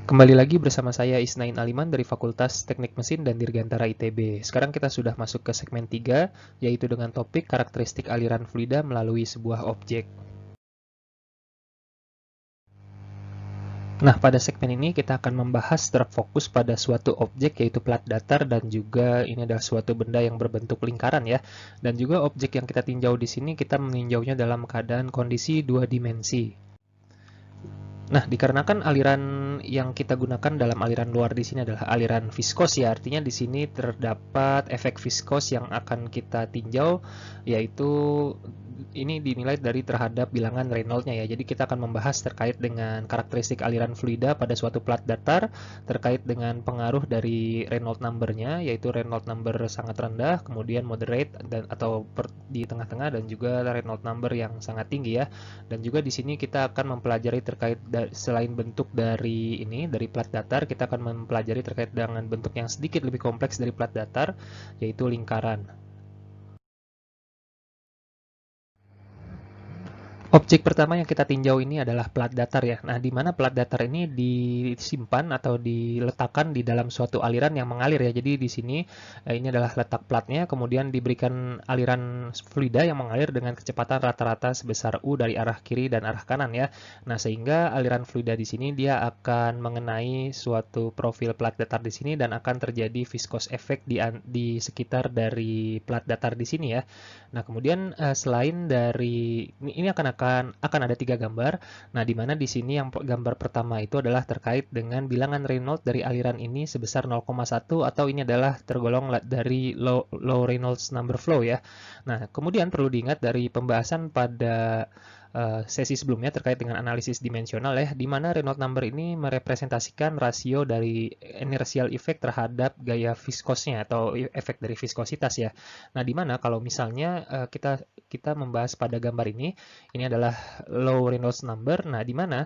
Kembali lagi bersama saya Isnain Aliman dari Fakultas Teknik Mesin dan Dirgantara ITB. Sekarang kita sudah masuk ke segmen 3, yaitu dengan topik karakteristik aliran fluida melalui sebuah objek. Nah, pada segmen ini kita akan membahas terfokus pada suatu objek yaitu plat datar dan juga ini adalah suatu benda yang berbentuk lingkaran ya. Dan juga objek yang kita tinjau di sini kita meninjaunya dalam keadaan kondisi dua dimensi. Nah, dikarenakan aliran yang kita gunakan dalam aliran luar di sini adalah aliran viskos ya, artinya di sini terdapat efek viskos yang akan kita tinjau, yaitu ini dinilai dari terhadap bilangan Reynolds-nya ya. Jadi kita akan membahas terkait dengan karakteristik aliran fluida pada suatu plat datar, terkait dengan pengaruh dari Reynolds number-nya, yaitu Reynolds number sangat rendah, kemudian moderate atau di tengah-tengah, dan juga Reynolds number yang sangat tinggi ya. Dan juga di sini kita akan mempelajari terkait selain bentuk dari plat datar, kita akan mempelajari terkait dengan bentuk yang sedikit lebih kompleks dari plat datar, yaitu lingkaran. Objek pertama yang kita tinjau ini adalah plat datar ya. Nah, di mana plat datar ini disimpan atau diletakkan di dalam suatu aliran yang mengalir ya. Jadi di sini ini adalah letak platnya, kemudian diberikan aliran fluida yang mengalir dengan kecepatan rata-rata sebesar U dari arah kiri dan arah kanan ya. Nah, sehingga aliran fluida di sini dia akan mengenai suatu profil plat datar di sini dan akan terjadi viscous effect di sekitar dari plat datar di sini ya. Nah, kemudian selain dari ini akan ada 3 gambar. Nah, di mana di sini yang gambar pertama itu adalah terkait dengan bilangan Reynolds dari aliran ini sebesar 0,1 atau ini adalah tergolong dari low Reynolds number flow ya. Nah, kemudian perlu diingat dari pembahasan pada sesi sebelumnya terkait dengan analisis dimensional ya, di mana Reynolds number ini merepresentasikan rasio dari inertial effect terhadap gaya viskosnya atau efek dari viskositas ya. Nah, di mana kalau misalnya kita membahas pada gambar ini adalah low Reynolds number. Nah, di mana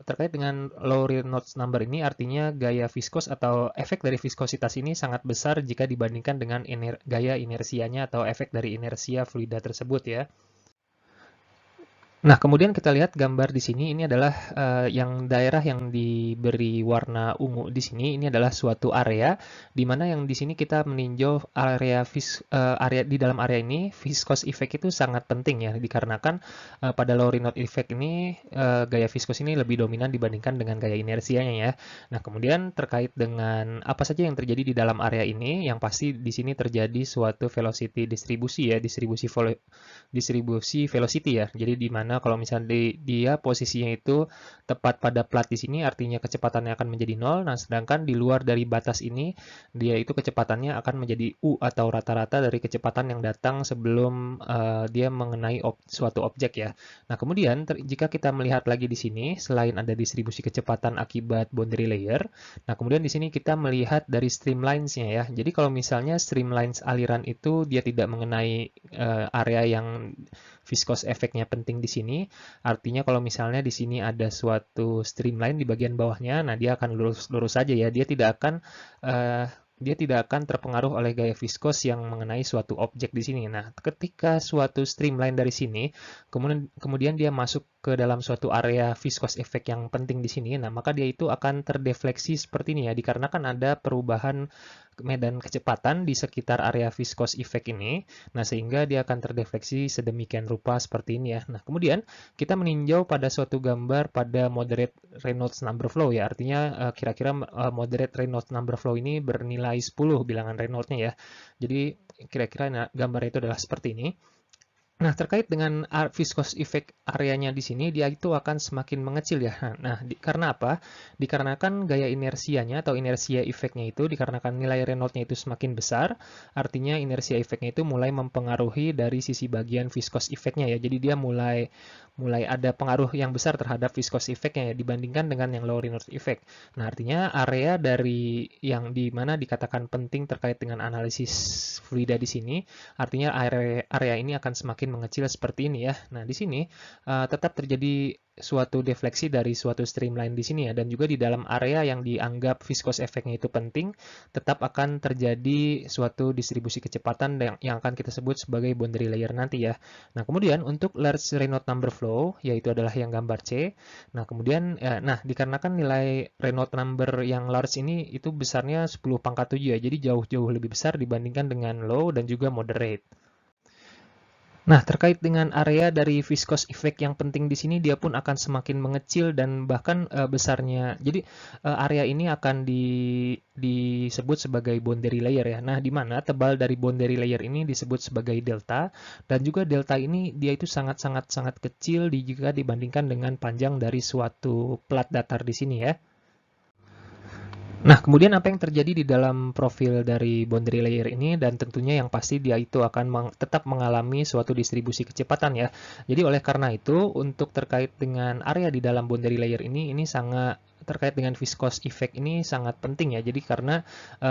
terkait dengan low Reynolds number ini artinya gaya viskos atau efek dari viskositas ini sangat besar jika dibandingkan dengan gaya inersianya atau efek dari inersia fluida tersebut ya. Nah, kemudian kita lihat gambar di sini, ini adalah yang daerah yang diberi warna ungu di sini, ini adalah suatu area, di mana yang di sini kita meninjau area di dalam area ini, viscous effect itu sangat penting ya, dikarenakan pada low Reynolds effect ini, gaya viscous ini lebih dominan dibandingkan dengan gaya inersianya ya. Nah, kemudian terkait dengan apa saja yang terjadi di dalam area ini, yang pasti di sini terjadi suatu velocity distribusi ya, distribusi velocity ya. Jadi di mana kalau misalnya dia posisinya itu tepat pada plat di sini artinya kecepatannya akan menjadi 0. Nah, sedangkan di luar dari batas ini dia itu kecepatannya akan menjadi U atau rata-rata dari kecepatan yang datang sebelum dia mengenai suatu objek ya. Nah, kemudian jika kita melihat lagi di sini selain ada distribusi kecepatan akibat boundary layer, nah kemudian di sini kita melihat dari streamlines-nya ya. Jadi kalau misalnya streamlines aliran itu dia tidak mengenai area yang viscous efeknya penting di sini. Artinya kalau misalnya di sini ada suatu streamline di bagian bawahnya, nah dia akan lurus saja ya. Uh, dia tidak akan terpengaruh oleh gaya viskos yang mengenai suatu objek di sini. Nah, ketika suatu streamline dari sini, kemudian dia masuk ke dalam suatu area viskos efek yang penting di sini, nah maka dia itu akan terdefleksi seperti ini ya, dikarenakan ada perubahan medan kecepatan di sekitar area viskos effect ini. Nah, sehingga dia akan terdefleksi sedemikian rupa seperti ini ya. Nah, kemudian kita meninjau pada suatu gambar pada moderate Reynolds number flow ya. Artinya kira-kira moderate Reynolds number flow ini bernilai 10 bilangan Reynolds-nya ya. Jadi kira-kira gambar itu adalah seperti ini. Nah, terkait dengan viscous effect areanya di sini, dia itu akan semakin mengecil ya. Nah, karena apa? Dikarenakan gaya inersianya atau inersia efeknya itu, dikarenakan nilai Reynolds-nya itu semakin besar, artinya inersia efeknya itu mulai mempengaruhi dari sisi bagian viscous effect-nya ya. Jadi dia mulai ada pengaruh yang besar terhadap viscous effect-nya ya, dibandingkan dengan yang low Reynolds effect. Nah, artinya area dari yang di mana dikatakan penting terkait dengan analisis fluida di sini, artinya area ini akan semakin semakin mengecil seperti ini ya. Nah, di sini tetap terjadi suatu defleksi dari suatu streamline di sini ya, dan juga di dalam area yang dianggap viscous effect-nya itu penting, tetap akan terjadi suatu distribusi kecepatan yang akan kita sebut sebagai boundary layer nanti ya. Nah, kemudian untuk large Reynolds number flow, yaitu adalah yang gambar C. Nah, kemudian, dikarenakan nilai Reynolds number yang large ini itu besarnya 10 pangkat 7 ya, jadi jauh-jauh lebih besar dibandingkan dengan low dan juga moderate. Nah, terkait dengan area dari viscous effect yang penting di sini, dia pun akan semakin mengecil dan bahkan besarnya. Jadi area ini akan disebut sebagai boundary layer ya. Nah, di mana tebal dari boundary layer ini disebut sebagai delta, dan juga delta ini dia itu sangat kecil jika dibandingkan dengan panjang dari suatu plat datar di sini ya. Nah, kemudian apa yang terjadi di dalam profil dari boundary layer ini, dan tentunya yang pasti dia itu akan tetap mengalami suatu distribusi kecepatan ya. Jadi oleh karena itu, untuk terkait dengan area di dalam boundary layer ini sangat terkait dengan viscous effect ini sangat penting ya. Jadi karena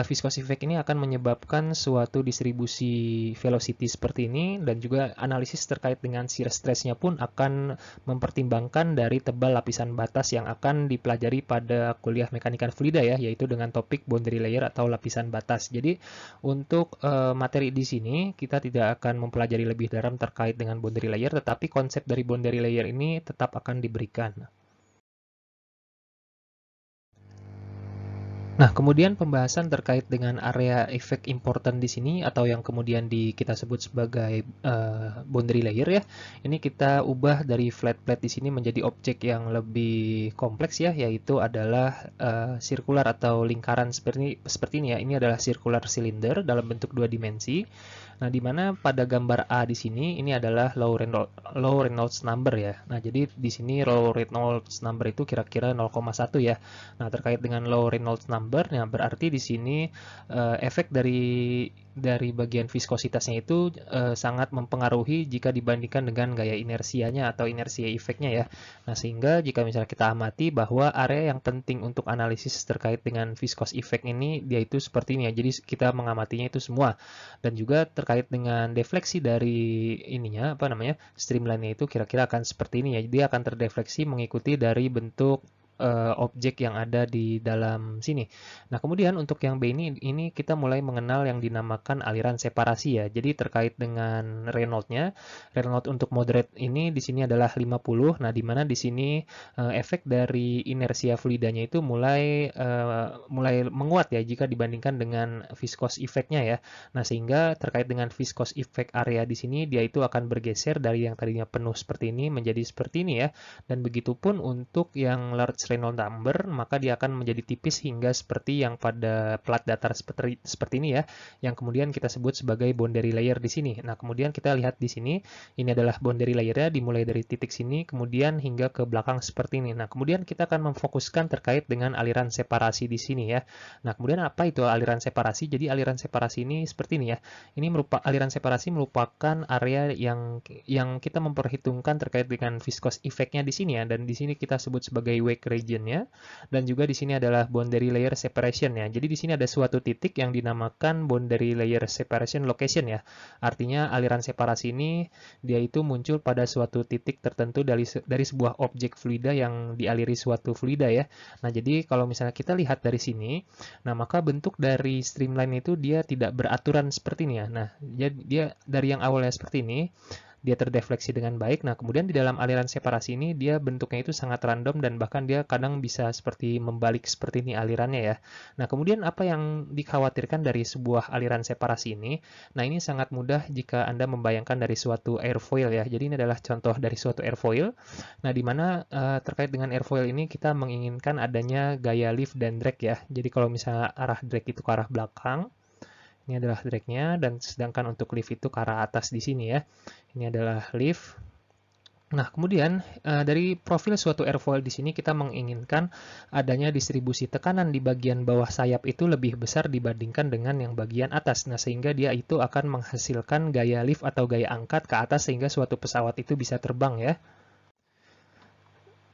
viscous effect ini akan menyebabkan suatu distribusi velocity seperti ini, dan juga analisis terkait dengan shear stress-nya pun akan mempertimbangkan dari tebal lapisan batas yang akan dipelajari pada kuliah mekanika fluida ya, yaitu dengan topik boundary layer atau lapisan batas. Jadi untuk materi di sini kita tidak akan mempelajari lebih dalam terkait dengan boundary layer, tetapi konsep dari boundary layer ini tetap akan diberikan. Nah, kemudian pembahasan terkait dengan area efek important di sini, atau yang kemudian kita sebut sebagai boundary layer ya. Ini kita ubah dari flat plate di sini menjadi objek yang lebih kompleks ya, yaitu adalah sirkular atau lingkaran seperti ini ya. Ini adalah circular cylinder dalam bentuk 2 dimensi. Nah, di mana pada gambar A di sini ini adalah low Reynolds number ya. Nah, jadi di sini low Reynolds number itu kira-kira 0,1 ya. Nah, terkait dengan low Reynolds number, nah berarti di sini efek dari bagian viskositasnya itu sangat mempengaruhi jika dibandingkan dengan gaya inersianya atau inersia efeknya ya. Nah, sehingga jika misalnya kita amati bahwa area yang penting untuk analisis terkait dengan viscous effect ini dia itu seperti ini ya. Jadi kita mengamatinya itu semua, dan juga terkait dengan defleksi dari ininya streamline-nya itu kira-kira akan seperti ini ya. Dia akan terdefleksi mengikuti dari bentuk objek yang ada di dalam sini. Nah, kemudian untuk yang B ini kita mulai mengenal yang dinamakan aliran separasi ya. Jadi terkait dengan Reynolds-nya, Reynolds untuk moderate ini di sini adalah 50. Nah, di mana di sini efek dari inersia fluidanya itu mulai menguat ya jika dibandingkan dengan viscous effect-nya ya. Nah, sehingga terkait dengan viscous effect area di sini dia itu akan bergeser dari yang tadinya penuh seperti ini menjadi seperti ini ya. Dan begitupun untuk yang large Reynolds number, maka dia akan menjadi tipis hingga seperti yang pada plat datar seperti ini ya, yang kemudian kita sebut sebagai boundary layer di sini. Nah, kemudian kita lihat di sini, ini adalah boundary layer-nya dimulai dari titik sini, kemudian hingga ke belakang seperti ini. Nah, kemudian kita akan memfokuskan terkait dengan aliran separasi di sini ya. Nah, kemudian apa itu aliran separasi? Jadi aliran separasi ini seperti ini ya. Aliran separasi merupakan area yang kita memperhitungkan terkait dengan viscous effect-nya di sini ya, dan di sini kita sebut sebagai wake region-nya, dan juga di sini adalah boundary layer separation ya. Jadi di sini ada suatu titik yang dinamakan boundary layer separation location ya. Artinya aliran separasi ini dia itu muncul pada suatu titik tertentu dari sebuah objek fluida yang dialiri suatu fluida ya. Nah, jadi kalau misalnya kita lihat dari sini, nah maka bentuk dari streamline itu dia tidak beraturan seperti ini ya. Nah, dia dari yang awalnya seperti ini, dia terdefleksi dengan baik. Nah, kemudian di dalam aliran separasi ini dia bentuknya itu sangat random, dan bahkan dia kadang bisa seperti membalik seperti ini alirannya ya. Nah, kemudian apa yang dikhawatirkan dari sebuah aliran separasi ini? Nah, ini sangat mudah jika Anda membayangkan dari suatu airfoil ya. Jadi ini adalah contoh dari suatu airfoil. Nah, di mana terkait dengan airfoil ini kita menginginkan adanya gaya lift dan drag ya. Jadi kalau misalnya arah drag itu ke arah belakang, ini adalah drag-nya, dan sedangkan untuk lift itu ke arah atas di sini ya. Ini adalah lift. Nah, kemudian dari profil suatu airfoil di sini kita menginginkan adanya distribusi tekanan di bagian bawah sayap itu lebih besar dibandingkan dengan yang bagian atas. Nah, sehingga dia itu akan menghasilkan gaya lift atau gaya angkat ke atas sehingga suatu pesawat itu bisa terbang ya.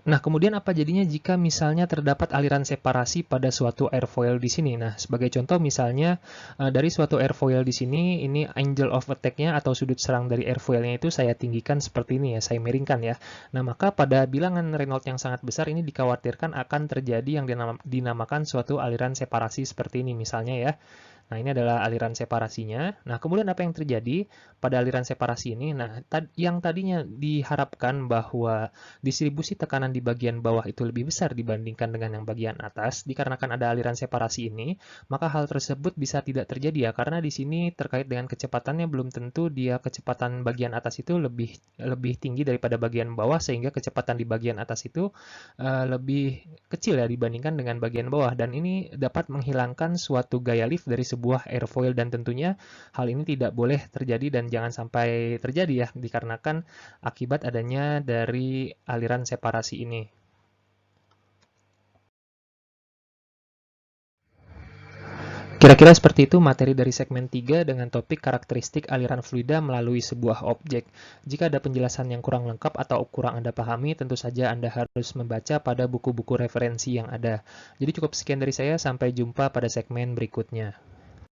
Nah, kemudian apa jadinya jika misalnya terdapat aliran separasi pada suatu airfoil di sini? Nah, sebagai contoh misalnya dari suatu airfoil di sini, ini angle of attack-nya atau sudut serang dari airfoilnya itu saya tinggikan seperti ini ya, saya miringkan ya. Nah, maka pada bilangan Reynolds yang sangat besar ini dikhawatirkan akan terjadi yang dinamakan suatu aliran separasi seperti ini misalnya ya. Nah, ini adalah aliran separasinya. Nah, kemudian apa yang terjadi pada aliran separasi ini? Nah, yang tadinya diharapkan bahwa distribusi tekanan di bagian bawah itu lebih besar dibandingkan dengan yang bagian atas, dikarenakan ada aliran separasi ini, maka hal tersebut bisa tidak terjadi ya, karena di sini terkait dengan kecepatannya belum tentu dia kecepatan bagian atas itu lebih tinggi daripada bagian bawah, sehingga kecepatan di bagian atas itu lebih kecil ya dibandingkan dengan bagian bawah, dan ini dapat menghilangkan suatu gaya lift dari sebuah airfoil, dan tentunya hal ini tidak boleh terjadi dan jangan sampai terjadi ya, dikarenakan akibat adanya dari aliran separasi ini. Kira-kira seperti itu materi dari segmen 3 dengan topik karakteristik aliran fluida melalui sebuah objek. Jika ada penjelasan yang kurang lengkap atau kurang Anda pahami, tentu saja Anda harus membaca pada buku-buku referensi yang ada. Jadi cukup sekian dari saya, sampai jumpa pada segmen berikutnya.